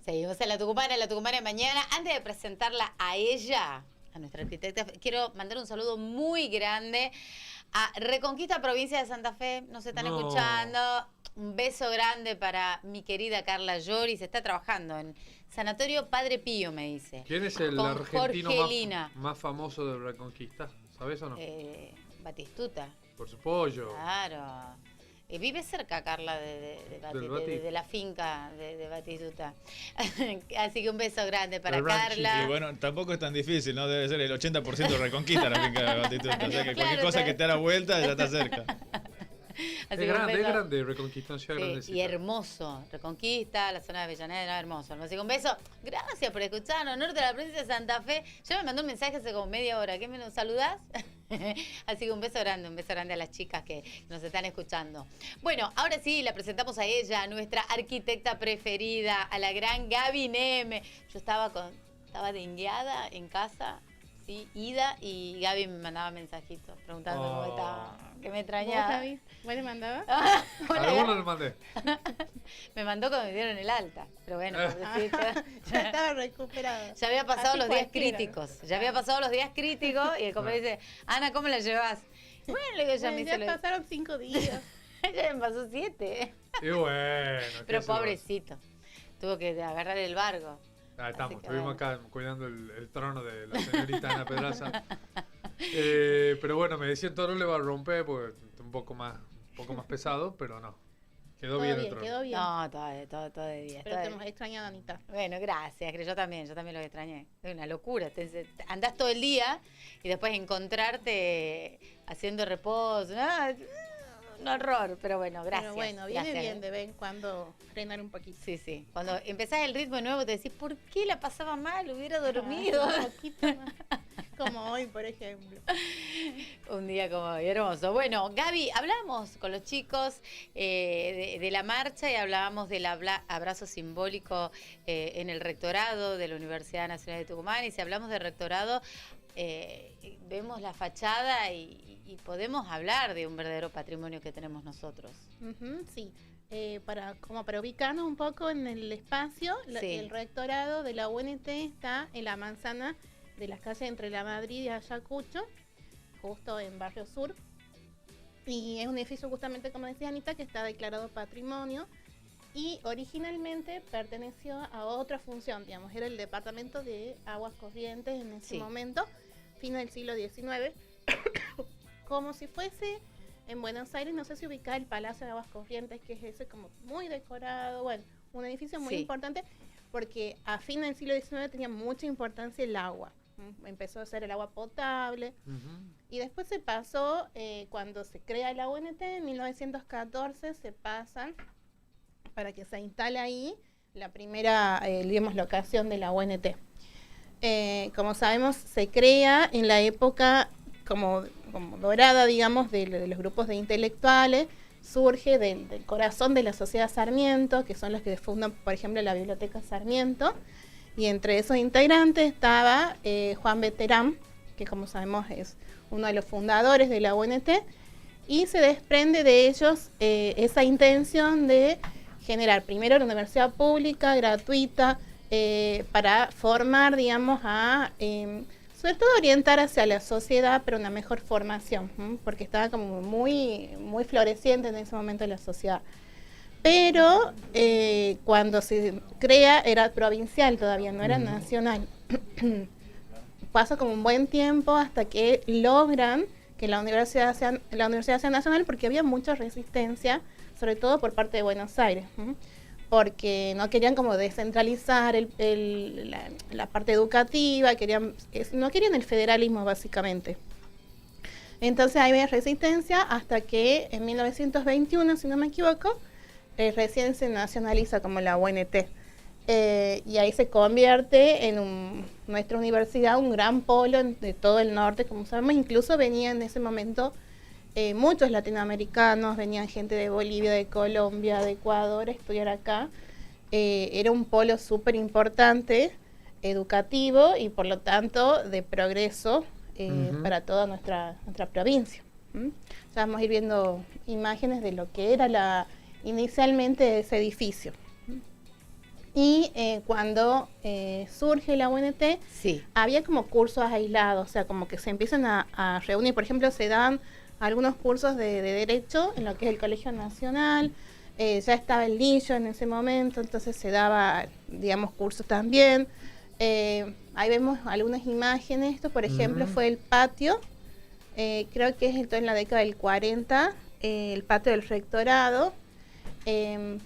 Seguimos en la Tucumana de mañana. Antes de presentarla a ella, a nuestra arquitecta, quiero mandar un saludo muy grande a Reconquista, provincia de Santa Fe. Nos están escuchando. Un beso grande para mi querida Carla Lloris. Está trabajando en Sanatorio Padre Pío, me dice. ¿Quién es el con argentino Jorgelina. más famoso de Reconquista? ¿Sabes o no? Batistuta. Por su pollo. Claro. Vive cerca, Carla, de la finca de Batistuta. Así que un beso grande para Carla. Y bueno, tampoco es tan difícil, ¿no? Debe ser el 80% de Reconquista la finca de Batistuta. O sea que cualquier cosa que te haga vuelta ya está cerca. Así es grande Reconquista, sí, y hermoso. Reconquista, la zona de Avellaneda, hermoso. Así que un beso. Gracias por escucharnos. Norte de la provincia de Santa Fe. Ya me mandó un mensaje hace como media hora. ¿Qué me saludás? Así que un beso grande a las chicas que nos están escuchando. Bueno, ahora sí, la presentamos a ella, nuestra arquitecta preferida, a la gran Gaby Neme. Yo estaba dengueada en casa, sí, ida, y Gaby me mandaba mensajitos preguntando cómo estaba, que me extrañaba. ¿Vos, Gaby? ¿Vos le mandabas? Algunos le mandé. Me mandó cuando me dieron el alta, pero bueno, ya estaba recuperado. Ya había pasado los días críticos. Ya había pasado los días críticos y el compañero dice, Ana, ¿cómo la llevas? Bueno, le digo, ya pasaron 5 días. Ya me pasó 7. Y bueno. Pero pobrecito. Tuvo que agarrar el barco. Estuvimos acá cuidando el trono de la señorita Ana Pedraza. Pero bueno, me decían, todo no le va a romper porque un poco más pesado, pero no. Quedó bien el trono. Quedó bien. No, todo de bien. Pero te hemos extrañado, Anita. Bueno, gracias, yo también lo extrañé. Es una locura. Andás todo el día y después encontrarte haciendo reposo. Un horror, pero bueno, gracias. Pero bueno, viene gracias. Bien de vez en cuando frenar un poquito. Sí. Cuando empezás el ritmo nuevo te decís, ¿por qué la pasaba mal? Hubiera dormido. Un poquito más. Como hoy, por ejemplo. Un día como hoy, hermoso. Bueno, Gaby, hablamos con los chicos de la marcha y hablábamos del abrazo simbólico en el rectorado de la Universidad Nacional de Tucumán. Y si hablamos de rectorado, vemos la fachada y podemos hablar de un verdadero patrimonio que tenemos nosotros. Sí. Para ubicarnos un poco en el espacio, el rectorado de la UNT está en la manzana de las calles entre La Madrid y Ayacucho, justo en Barrio Sur. Y es un edificio, justamente como decía Anita, que está declarado patrimonio y originalmente perteneció a otra función, digamos, era el Departamento de Aguas Corrientes en ese momento, fin del siglo XIX, como si fuese en Buenos Aires, no sé si ubica el Palacio de Aguas Corrientes, que es ese como muy decorado, bueno, un edificio muy importante, porque a fin del siglo XIX tenía mucha importancia el agua. Empezó a ser el agua potable y después se pasó, cuando se crea la UNT en 1914, se pasan para que se instale ahí la primera, locación de la UNT. Como sabemos, se crea en la época como dorada, digamos, de los grupos de intelectuales, surge del corazón de la Sociedad Sarmiento, que son los que fundan, por ejemplo, la Biblioteca Sarmiento. Y entre esos integrantes estaba Juan Beterán, que como sabemos es uno de los fundadores de la UNT, y se desprende de ellos esa intención de generar primero una universidad pública, gratuita, para formar, digamos, sobre todo orientar hacia la sociedad, pero una mejor formación, porque estaba como muy floreciente en ese momento la sociedad. Pero cuando se crea era provincial todavía, no era nacional. Pasa como un buen tiempo hasta que logran que la universidad sea nacional, porque había mucha resistencia, sobre todo por parte de Buenos Aires, porque no querían como descentralizar la parte educativa, no querían el federalismo básicamente. Entonces había resistencia hasta que en 1921, si no me equivoco, recién se nacionaliza como la UNT. Y ahí se convierte en nuestra universidad un gran polo de todo el norte, como sabemos. Incluso venían en ese momento muchos latinoamericanos, venían gente de Bolivia, de Colombia, de Ecuador a estudiar acá. Era un polo súper importante, educativo y por lo tanto de progreso para toda nuestra provincia. Ya vamos a ir viendo imágenes de lo que era inicialmente ese edificio. Y cuando surge la UNT, Sí. había como cursos aislados, o sea, como que se empiezan a reunir. Por ejemplo, se dan algunos cursos de Derecho en lo que es el Colegio Nacional. Ya estaba el Lillo en ese momento, entonces se daba, digamos, cursos también. Ahí vemos algunas imágenes. Esto, por ejemplo, fue el patio. Creo que es esto en la década del 40, el patio del rectorado.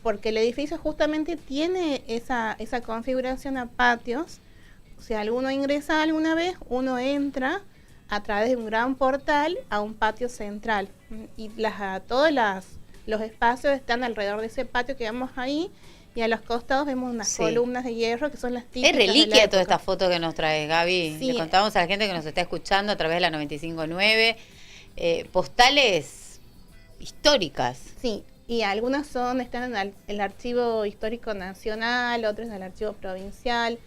Porque el edificio justamente tiene esa configuración a patios. O sea, alguno ingresa alguna vez, uno entra a través de un gran portal a un patio central. Y todos los espacios están alrededor de ese patio que vemos ahí. Y a los costados vemos unas columnas de hierro que son las típicas. Es reliquia toda esta foto que nos trae Gaby. Sí. Le contamos a la gente que nos está escuchando a través de la 95.9. Postales históricas. Sí. Y algunas están en el Archivo Histórico Nacional, otras en el Archivo Provincial.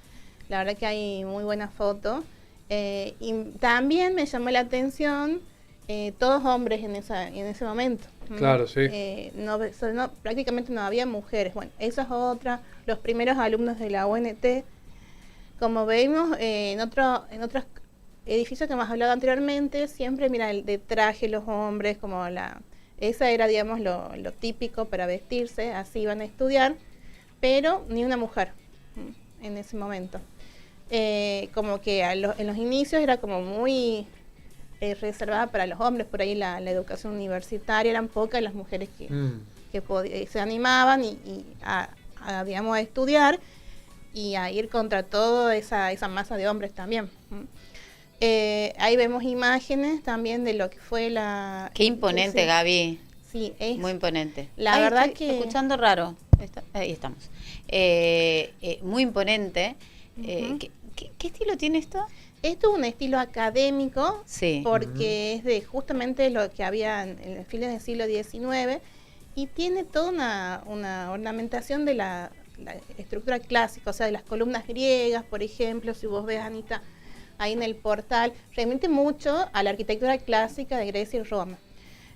La verdad que hay muy buenas fotos. Y también me llamó la atención todos hombres en ese momento. Claro, sí. Prácticamente no había mujeres. Bueno, esa es otra. Los primeros alumnos de la UNT, como vemos en otros edificios que hemos hablado anteriormente, siempre, mira, el de traje los hombres, esa era, digamos, lo típico para vestirse, así iban a estudiar, pero ni una mujer en ese momento. Como que en los inicios era como muy reservada para los hombres, por ahí la educación universitaria, eran pocas las mujeres que se animaban digamos, a estudiar y a ir contra toda esa masa de hombres también. Ahí vemos imágenes también de lo que fue la... Qué imponente, Gaby. Sí, es... Muy imponente. La verdad estoy que... escuchando raro. Ahí estamos. Muy imponente. ¿Qué estilo tiene esto? Esto es un estilo académico, sí, porque es de justamente lo que había en fines del siglo XIX y tiene toda una ornamentación de la estructura clásica, o sea, de las columnas griegas, por ejemplo, si vos ves, Anita, ahí en el portal, remite mucho a la arquitectura clásica de Grecia y Roma.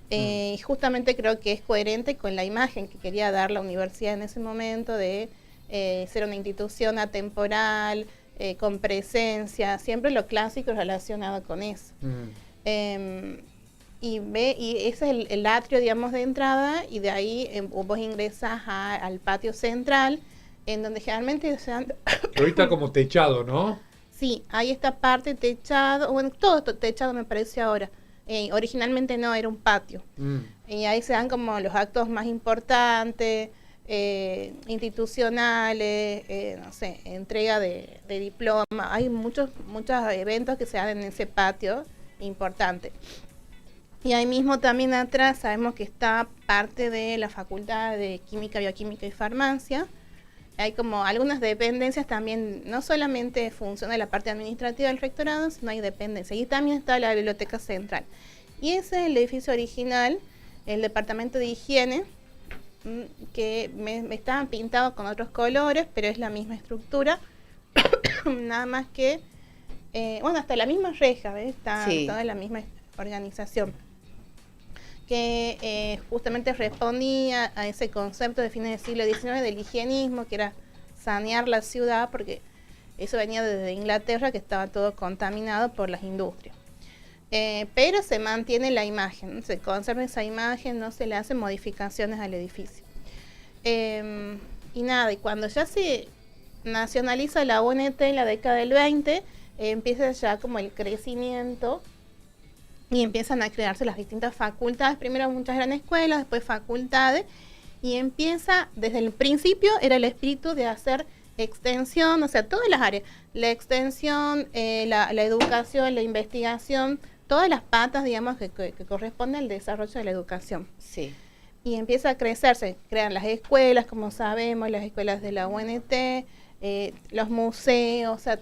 Y justamente creo que es coherente con la imagen que quería dar la universidad en ese momento de ser una institución atemporal, con presencia, siempre lo clásico relacionado con eso. Y ese es el atrio, digamos, de entrada, y de ahí vos ingresas al patio central, en donde generalmente se dan... Ahorita como techado, ¿no? Sí, hay esta parte techado, bueno, todo esto techado me parece ahora. Originalmente no, era un patio. Y ahí se dan como los actos más importantes, institucionales, no sé, entrega de diploma. Hay muchos eventos que se dan en ese patio importante. Y ahí mismo también atrás sabemos que está parte de la Facultad de Química, Bioquímica y Farmacia. Hay como algunas dependencias también, no solamente funciona la parte administrativa del rectorado, sino hay dependencias. Y también está la Biblioteca Central. Y ese es el edificio original, el Departamento de Higiene, que me estaban pintados con otros colores, pero es la misma estructura. Nada más que, bueno, hasta la misma reja, ¿ves? Está toda la misma organización. Que justamente respondía a ese concepto de fines del siglo XIX del higienismo, que era sanear la ciudad, porque eso venía desde Inglaterra, que estaba todo contaminado por las industrias. Pero se mantiene la imagen, se conserva esa imagen, no se le hacen modificaciones al edificio. Y nada, y cuando ya se nacionaliza la UNT en la década del 20, empieza ya como el crecimiento y empiezan a crearse las distintas facultades, primero muchas eran escuelas, después facultades, y empieza, desde el principio era el espíritu de hacer extensión, o sea, todas las áreas, la extensión, la educación, la investigación, todas las patas, digamos, que corresponden al desarrollo de la educación. Sí. Y empieza a crecer, se crean las escuelas, como sabemos, las escuelas de la UNT, los museos, o sea,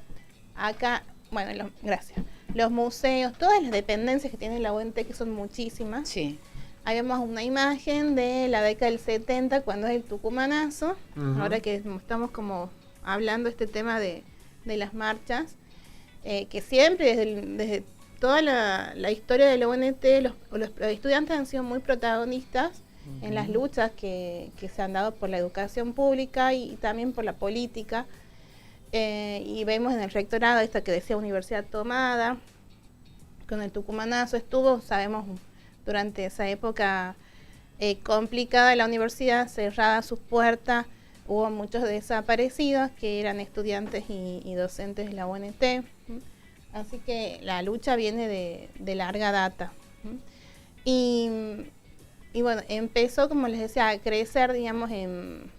acá, bueno, gracias. Los museos, todas las dependencias que tiene la UNT, que son muchísimas. Sí. Ahí vemos una imagen de la década del 70, cuando es el Tucumanazo, ahora que estamos como hablando este tema de las marchas, que siempre desde toda la historia de la UNT, los estudiantes han sido muy protagonistas en las luchas que se han dado por la educación pública y también por la política. Y vemos en el rectorado esta que decía Universidad Tomada, con el tucumanazo estuvo, sabemos, durante esa época complicada la universidad, cerrada sus puertas, hubo muchos desaparecidos que eran estudiantes y docentes de la UNT, así que la lucha viene de larga data. Y bueno, empezó, como les decía, a crecer, digamos, en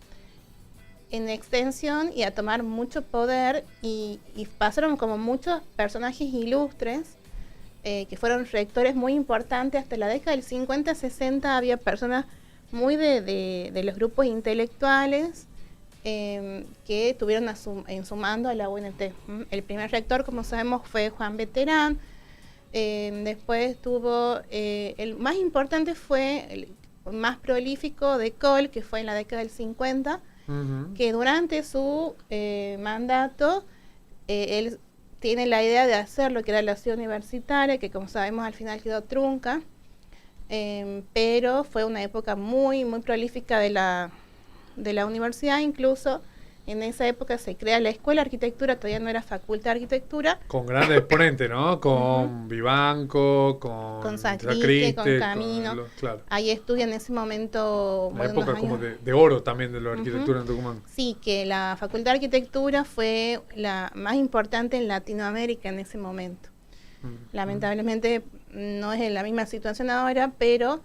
extensión y a tomar mucho poder y pasaron como muchos personajes ilustres que fueron rectores muy importantes. Hasta la década del 50-60 había personas muy de los grupos intelectuales que estuvieron en su mando a la UNT. El primer rector, como sabemos, fue Juan Beterán. Después tuvo, el más importante fue el más prolífico de Col, que fue en la década del 50, que durante su mandato él tiene la idea de hacer lo que era la ciudad universitaria, que como sabemos al final quedó trunca, pero fue una época muy, muy prolífica de la universidad. Incluso en esa época se crea la Escuela de Arquitectura, todavía no era Facultad de Arquitectura. Con grandes exponentes, ¿no? Con Vivanco, con Sacriste, con Camino. Claro. Ahí estudia en ese momento... La época como de oro también de la arquitectura en Tucumán. Sí, que la Facultad de Arquitectura fue la más importante en Latinoamérica en ese momento. Lamentablemente no es en la misma situación ahora, pero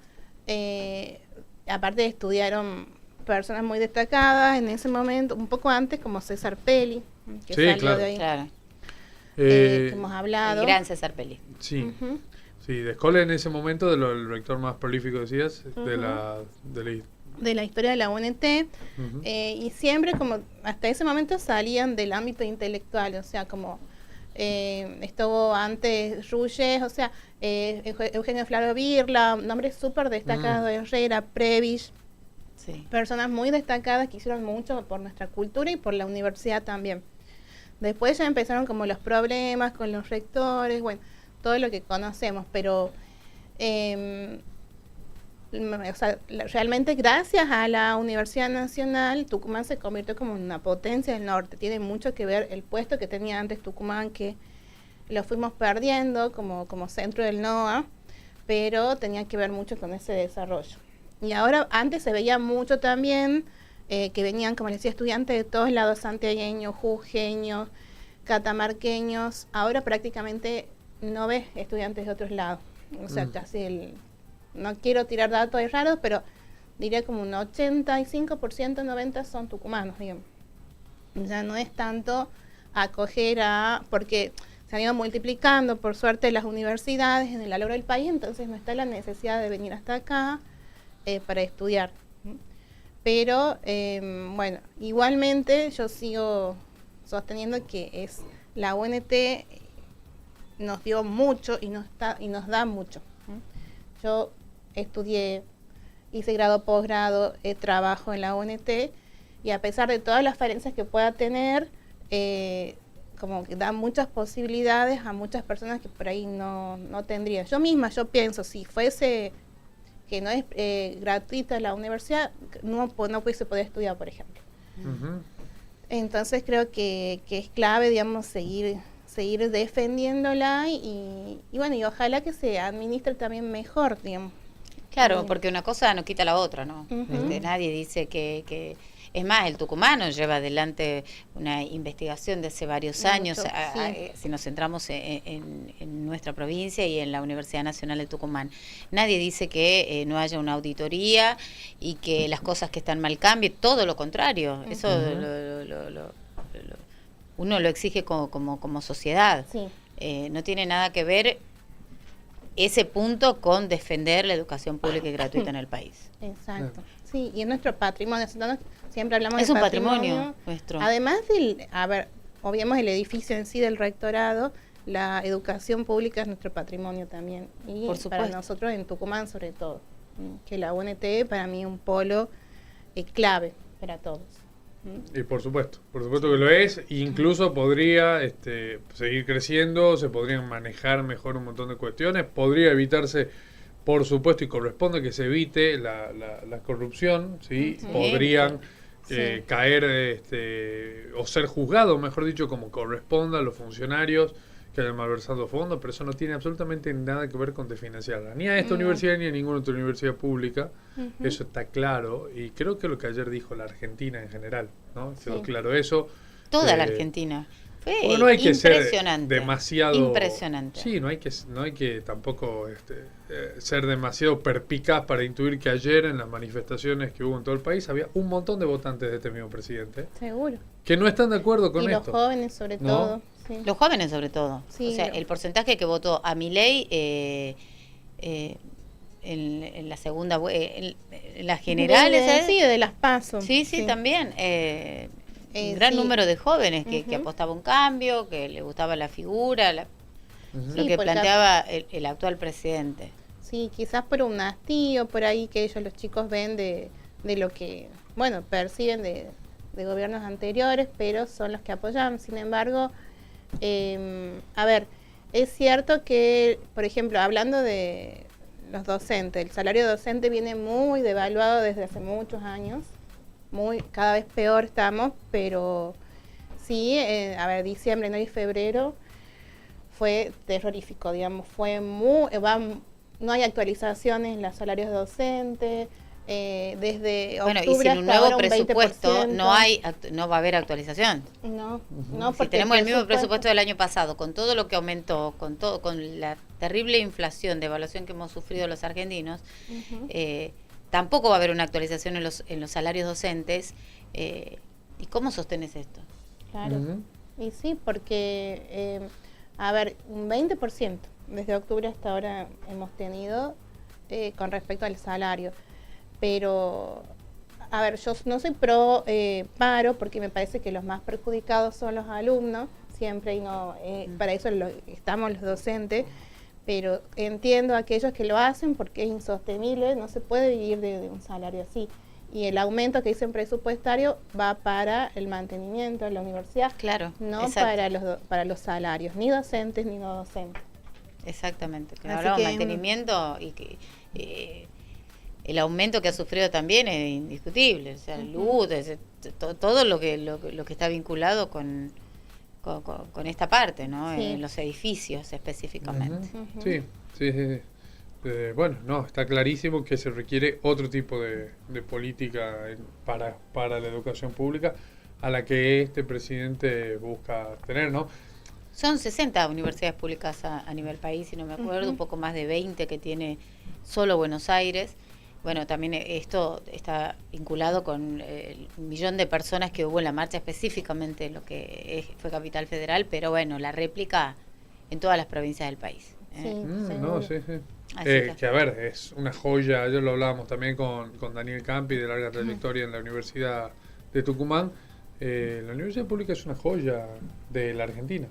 aparte estudiaron personas muy destacadas en ese momento, un poco antes, como César Pelli, que sí, salió claro. de ahí, Claro. Que hemos hablado. El gran César Pelli. Sí. Sí, de Escole en ese momento, el rector más prolífico, decías, de la historia de la UNT, y siempre como hasta ese momento salían del ámbito intelectual, o sea, como estuvo antes Ruyes, o sea, Eugenio Flaro Birla, nombres súper destacados, Herrera, Prebisch, sí. Personas muy destacadas que hicieron mucho por nuestra cultura y por la universidad también. Después ya empezaron como los problemas con los rectores, bueno, todo lo que conocemos, pero o sea, realmente gracias a la Universidad Nacional, Tucumán se convirtió como en una potencia del norte. Tiene mucho que ver el puesto que tenía antes Tucumán, que lo fuimos perdiendo como centro del NOA, pero tenía que ver mucho con ese desarrollo. Y ahora, antes se veía mucho también que venían, como les decía, estudiantes de todos lados, santiagueños, jujeños, catamarqueños. Ahora prácticamente no ves estudiantes de otros lados. O sea, casi no quiero tirar datos raros, pero diría como un 85%, 90% son tucumanos, digamos. Ya no es tanto acoger porque se han ido multiplicando, por suerte, las universidades en el a lo largo del país, entonces no está la necesidad de venir hasta acá para estudiar. Pero, bueno, igualmente yo sigo sosteniendo que es la UNT nos dio mucho y nos da mucho. Yo estudié, hice grado, posgrado, trabajo en la UNT, y a pesar de todas las falencias que pueda tener, como que da muchas posibilidades a muchas personas que por ahí no tendrían. Yo misma, yo pienso, si fuese que no es gratuita la universidad, no hubiese podido estudiar, por ejemplo. Entonces creo que es clave, digamos, seguir defendiéndola y bueno, y ojalá que se administre también mejor, digamos. Claro, porque una cosa no quita la otra, ¿no? Nadie dice que... Es más, el tucumano lleva adelante una investigación de hace varios años, si nos centramos en nuestra provincia y en la Universidad Nacional de Tucumán. Nadie dice que no haya una auditoría y que las cosas que están mal cambien, todo lo contrario. Eso uno lo exige como sociedad. No tiene nada que ver ese punto con defender la educación pública y gratuita en el país. Exacto. Sí, y en nuestro patrimonio, siempre hablamos es de un patrimonio nuestro. Además obviamos el edificio en sí del rectorado, la educación pública es nuestro patrimonio también. Y por supuesto, para nosotros en Tucumán sobre todo, que la UNT para mí es un polo clave para todos. Y por supuesto que lo es. Incluso podría seguir creciendo, se podrían manejar mejor un montón de cuestiones, podría evitarse por supuesto, y corresponde que se evite la corrupción, ¿sí? Podrían caer o ser juzgados, mejor dicho, como corresponda a los funcionarios que hayan malversado fondos, pero eso no tiene absolutamente nada que ver con desfinanciarla, ni a esta universidad ni a ninguna otra universidad pública. Eso está claro, y creo que lo que ayer dijo la Argentina en general, ¿no? Quedó claro eso. Toda la Argentina. No hay que ser impresionante. demasiado Impresionante. Sí, no hay que tampoco ser demasiado perspicaz para intuir que ayer en las manifestaciones que hubo en todo el país había un montón de votantes de este mismo presidente. Seguro. Que no están de acuerdo con y esto. Los jóvenes sobre todo. Sí. Los jóvenes sobre todo. Sí, o sea, el porcentaje que votó a Milei en la segunda, en las generales. Sí, de las PASO. Sí, también. Un gran número de jóvenes que apostaba un cambio, que le gustaba la figura, lo que planteaba el actual presidente. Sí, quizás por un hastío por ahí que ellos, los chicos, ven de lo que, bueno, perciben de gobiernos anteriores, pero son los que apoyan. Sin embargo, a ver, es cierto que, por ejemplo, hablando de los docentes, el salario docente viene muy devaluado desde hace muchos años. Cada vez peor estamos, pero sí, a ver, diciembre, enero y febrero fue terrorífico, digamos, no hay actualizaciones en los salarios docentes, desde octubre y sin un nuevo hasta presupuesto no va a haber actualización. No, si tenemos el mismo presupuesto del año pasado, con todo lo que aumentó, con la terrible inflación, devaluación que hemos sufrido los argentinos, tampoco va a haber una actualización en los salarios docentes. ¿Y cómo sostenes esto? Claro. Y sí, porque, a ver, un 20% desde octubre hasta ahora hemos tenido con respecto al salario. Pero, a ver, yo no soy pro paro, porque me parece que los más perjudicados son los alumnos, siempre, y no para eso estamos los docentes. Pero entiendo a aquellos que lo hacen porque es insostenible, no se puede vivir de un salario así. Y el aumento que dicen presupuestario va para el mantenimiento de la universidad, claro, no para los salarios, ni docentes ni no docentes. Exactamente, claro, mantenimiento y que el aumento que ha sufrido también es indiscutible, o sea, luz, todo lo que está vinculado con esta parte, ¿no? Sí. En los edificios específicamente. Sí. Bueno, no, está clarísimo que se requiere otro tipo de política para la educación pública a la que este presidente busca tener, ¿no? Son 60 universidades públicas a nivel país, si no me acuerdo, un poco más de 20 que tiene solo Buenos Aires. Bueno, también esto está vinculado con el millón de personas que hubo en la marcha, específicamente lo que fue Capital Federal, pero bueno, la réplica en todas las provincias del país. Sí. Que a ver, es una joya. Ayer lo hablábamos también con Daniel Campi, de larga trayectoria en la Universidad de Tucumán. La universidad pública es una joya de la Argentina.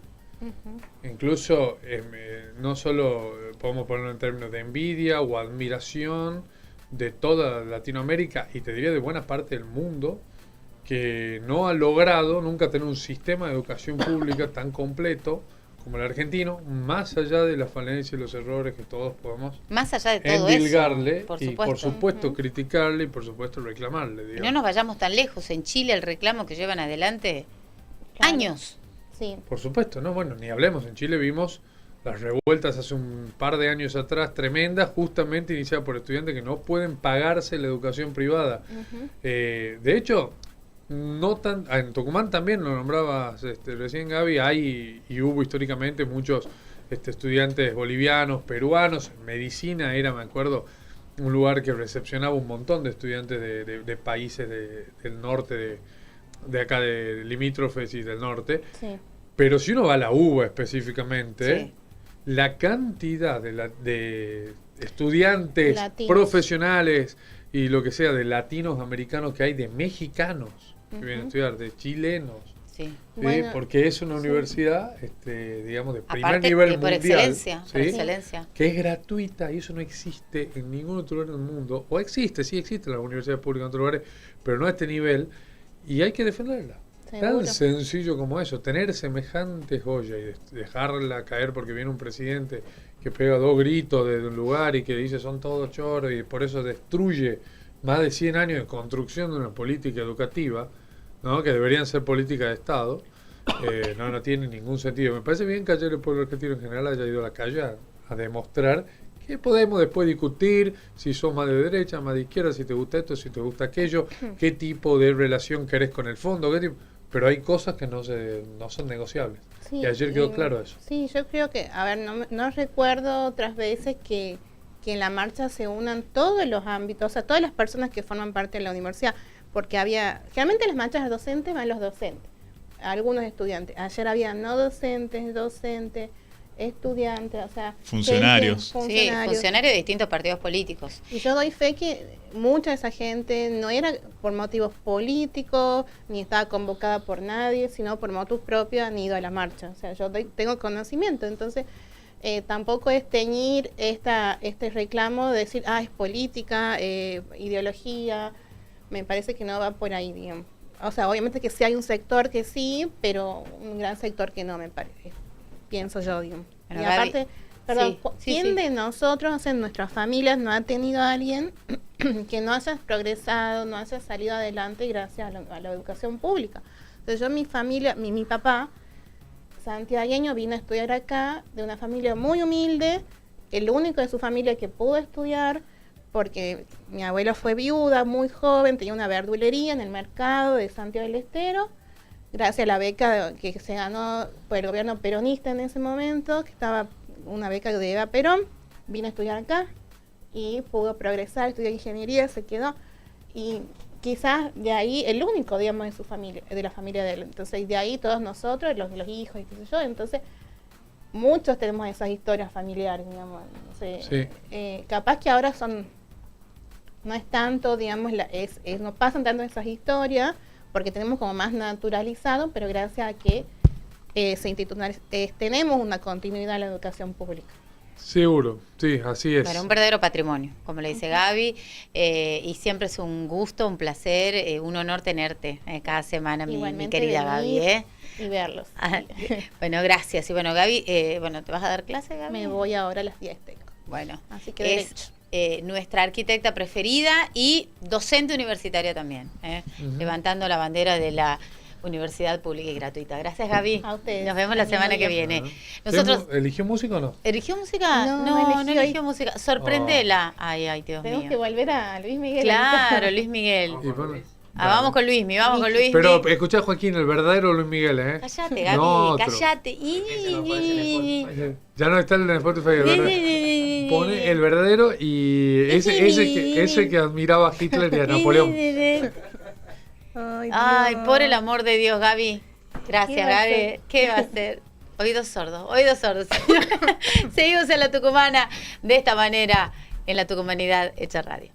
Incluso no solo podemos ponerlo en términos de envidia o admiración de toda Latinoamérica, y te diría de buena parte del mundo, que no ha logrado nunca tener un sistema de educación pública tan completo como el argentino, más allá de las falencias y los errores que todos podemos más allá de todo endilgarle, eso, por supuesto criticarle y por supuesto reclamarle, digamos. Y no nos vayamos tan lejos. En Chile el reclamo que llevan adelante años. Sí. Por supuesto, no, bueno, ni hablemos. En Chile vimos las revueltas hace un par de años atrás tremendas, justamente iniciadas por estudiantes que no pueden pagarse la educación privada. De hecho, en Tucumán también lo nombrabas recién, Gaby, hay y hubo históricamente muchos estudiantes bolivianos, peruanos. Medicina era, me acuerdo, un lugar que recepcionaba un montón de estudiantes de países del norte, de acá, de limítrofes y del norte. Sí. Pero si uno va a la UBA específicamente, la cantidad de estudiantes latinos, profesionales y lo que sea, de latinos americanos que hay, de mexicanos que vienen a estudiar, de chilenos. Sí. Bueno, porque es una universidad, digamos, de primer aparte, nivel por mundial, por excelencia. que es gratuita, y eso no existe en ningún otro lugar del mundo. O existe, sí existe en las universidades públicas en otros lugares, pero no a este nivel, y hay que defenderla. Seguro. Tan sencillo como eso, tener semejante joya y dejarla caer porque viene un presidente que pega 2 gritos desde un lugar y que dice son todos choros y por eso destruye más de 100 años de construcción de una política educativa, ¿no? Que deberían ser políticas de Estado. No tiene ningún sentido. Me parece bien que ayer el pueblo argentino en general haya ido a la calle a demostrar que podemos después discutir si sos más de derecha, más de izquierda, si te gusta esto, si te gusta aquello, qué tipo de relación querés con el fondo, pero hay cosas que no son negociables. Sí, y ayer quedó claro eso. Sí, yo creo que, a ver, no recuerdo otras veces que en la marcha se unan todos los ámbitos, o sea, todas las personas que forman parte de la universidad, porque generalmente en las marchas docentes van los docentes, algunos estudiantes. Ayer había no docentes, estudiantes, o sea, funcionarios. Sí, funcionarios de distintos partidos políticos. Y yo doy fe que mucha de esa gente no era por motivos políticos, ni estaba convocada por nadie, sino por motivos propios han ido a la marcha. O sea, yo tengo conocimiento, entonces tampoco es teñir este reclamo de decir, es política, ideología, me parece que no va por ahí, digamos. O sea, obviamente que sí hay un sector que sí, pero un gran sector que no, me parece. Pienso yo, digo. Bueno, y aparte, perdón, sí, ¿quién de nosotros, en nuestras familias, no ha tenido a alguien que no haya progresado, no haya salido adelante gracias a la educación pública? Entonces yo, mi familia, mi papá, santiagueño, vino a estudiar acá, de una familia muy humilde, el único de su familia que pudo estudiar, porque mi abuela fue viuda, muy joven, tenía una verdulería en el mercado de Santiago del Estero, gracias a la beca que se ganó por el gobierno peronista en ese momento, que estaba una beca de Eva Perón, vino a estudiar acá y pudo progresar, estudió ingeniería, se quedó, y quizás de ahí el único, digamos, de su familia, de la familia de él. Entonces, de ahí todos nosotros, los hijos y qué sé yo, entonces muchos tenemos esas historias familiares, digamos. Entonces, capaz que ahora no es tanto, digamos, no pasan tanto esas historias, porque tenemos como más naturalizado, pero gracias a que tenemos una continuidad en la educación pública. Seguro, sí, así es. Bueno, un verdadero patrimonio, como le dice Gaby, y siempre es un gusto, un placer, un honor tenerte cada semana, mi querida Gaby. Y verlos. Bueno, gracias. Y bueno, Gaby, ¿te vas a dar clase, Gaby? Me voy ahora a las 10 tengo. Bueno, así que es nuestra arquitecta preferida y docente universitaria también, levantando la bandera de la universidad pública y gratuita. Gracias, Gaby. A ustedes. Nos vemos la semana que viene. Nosotros ¿Eligió música o no? ¿Eligió música? No eligió música. Sorprendela. Ay, Dios mío. Tenemos que volver a Luis Miguel. Claro, Luis Miguel. Vamos con Luismi, vamos con Luismi. Pero escuchá, Joaquín, el verdadero Luis Miguel, ¿eh? Cállate, Gaby, no, cállate. Ya no está en Spotify. Pone el verdadero y ese que admiraba a Hitler y a Napoleón. Ay, por el amor de Dios, Gaby. Gracias, Gaby. ¿Qué va a hacer? Oídos sordos, oídos sordos. Seguimos en La Tucumana de esta manera, en La Tucumanidad Hecha Radio.